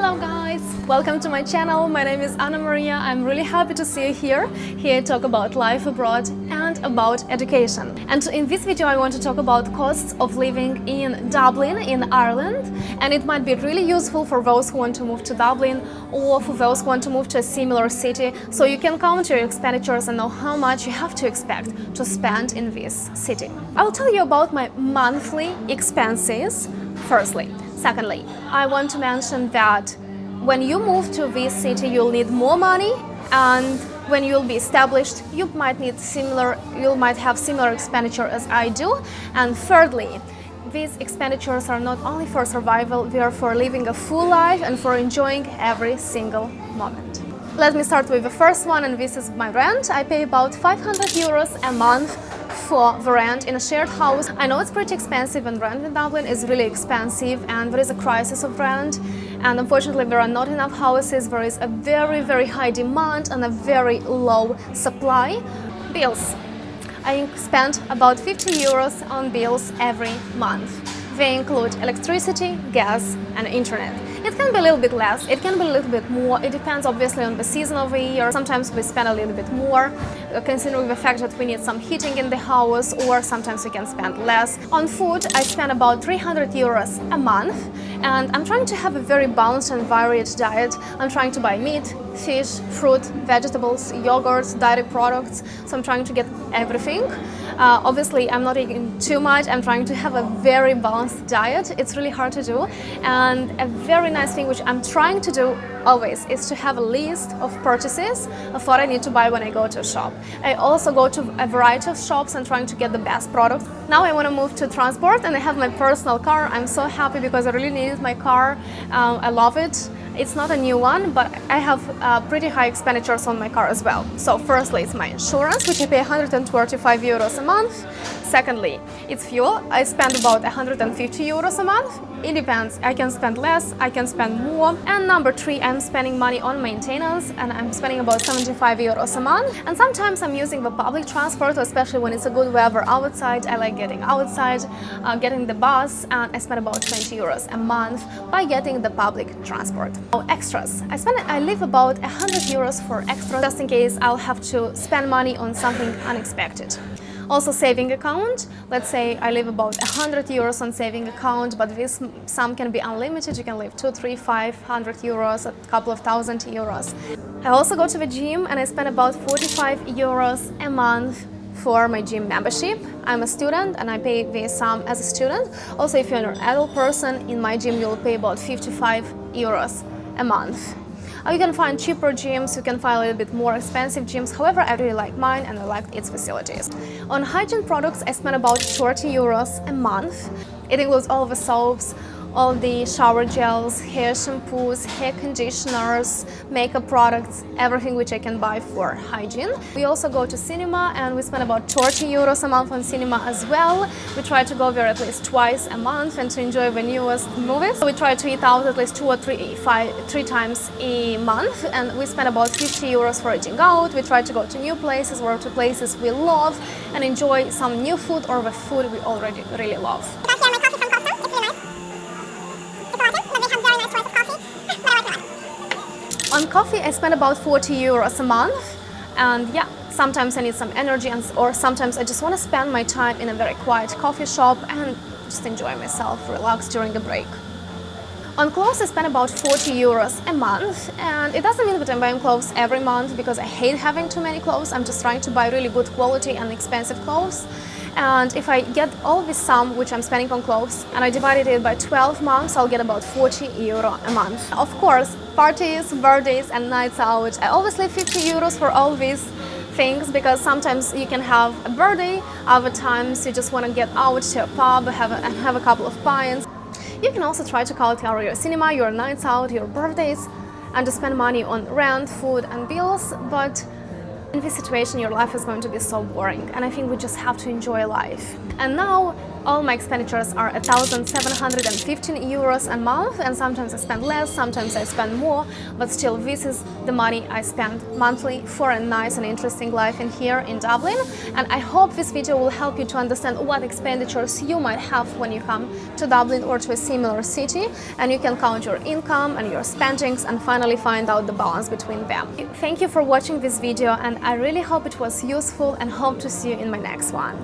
Hello guys! Welcome to my channel. My name is Anna Maria. I'm really happy to see you here. Here I talk about life abroad and about education. And in this video I want to talk about costs of living in Dublin in Ireland, and it might be really useful for those who want to move to Dublin or for those who want to move to a similar city, so you can count your expenditures and know how much you have to expect to spend in this city. I'll tell you about my monthly expenses firstly. Secondly, I want to mention that when you move to this city, you'll need more money, and when you'll be established, you might have similar expenditure as I do. And thirdly, these expenditures are not only for survival, they are for living a full life and for enjoying every single moment. Let me start with the first one, and this is my rent. I pay about 500 euros a month for the rent in a shared house. I know it's pretty expensive, and rent in Dublin is really expensive, and there is a crisis of rent, and unfortunately there are not enough houses. There is a very high demand and a very low supply. Bills. I spend about 50 euros on bills every month. They include electricity, gas and internet. It can be a little bit less, it can be a little bit more. It depends obviously on the season of the year. Sometimes we spend a little bit more, considering the fact that we need some heating in the house, or sometimes we can spend less. On food, I spend about 300 euros a month, and I'm trying to have a very balanced and varied diet. I'm trying to buy meat, fish, fruit, vegetables, yogurts, dairy products, so I'm trying to get everything. Obviously, I'm not eating too much. I'm trying to have a very balanced diet. It's really hard to do, and a very nice thing which I'm trying to do always is to have a list of purchases of what I need to buy when I go to a shop. I also go to a variety of shops and trying to get the best products. Now I want to move to transport, and I have my personal car. I'm so happy because I really needed my car. I love it. It's not a new one, but I have pretty high expenditures on my car as well. So firstly, it's my insurance, which I pay 125 euros a month. Secondly, it's fuel. I spend about 150 euros a month. It depends. I can spend less, I can spend more. And number three, I'm spending money on maintenance, and I'm spending about 75 euros a month. And sometimes I'm using the public transport, especially when it's a good weather outside. I like getting outside, getting the bus, and I spend about 20 euros a month by getting the public transport. Oh, extras. I leave about 100 euros for extras, just in case I'll have to spend money on something unexpected. Also, saving account. Let's say I leave about 100 euros on saving account, but this sum can be unlimited. You can leave 200, 300, 500 euros, a couple of thousand euros. I also go to the gym, and I spend about 45 euros a month for my gym membership. I'm a student, and I pay this sum as a student. Also, if you're an adult person, in my gym you'll pay about 55 euros a month. You can find cheaper gyms, you can find a little bit more expensive gyms. However, I really like mine, and I like its facilities. On hygiene products, I spend about 30 euros a month. It includes all the soaps, all the shower gels, hair shampoos, hair conditioners, makeup products, everything which I can buy for hygiene. We also go to cinema, and we spend about 30 euros a month on cinema as well. We try to go there at least twice a month and to enjoy the newest movies. We try to eat out at least 2 or 3 times a month, and we spend about 50 euros for eating out. We try to go to new places or to places we love and enjoy some new food or the food we already really love. On coffee, I spend about 40 euros a month, and yeah, sometimes I need some energy, or sometimes I just want to spend my time in a very quiet coffee shop and just enjoy myself, relax during a break. On clothes, I spend about 40 euros a month, and it doesn't mean that I'm buying clothes every month, because I hate having too many clothes. I'm just trying to buy really good quality and expensive clothes. And if I get all this sum which I'm spending on clothes and I divided it by 12 months, I'll get about 40 euro a month. Of course, parties, birthdays and nights out, I always leave 50 euros for all these things, because sometimes you can have a birthday, other times you just want to get out to a pub and have a couple of pints. You can also try to cut out your cinema, your nights out, your birthdays, and to spend money on rent, food and bills, but in this situation your life is going to be so boring, and I think we just have to enjoy life. And now All my expenditures are 1,715 euros a month, and sometimes I spend less, sometimes I spend more, but still this is the money I spend monthly for a nice and interesting life in here in Dublin. And I hope this video will help you to understand what expenditures you might have when you come to Dublin or to a similar city, and you can count your income and your spendings and finally find out the balance between them. Thank you for watching this video, and I really hope it was useful and hope to see you in my next one.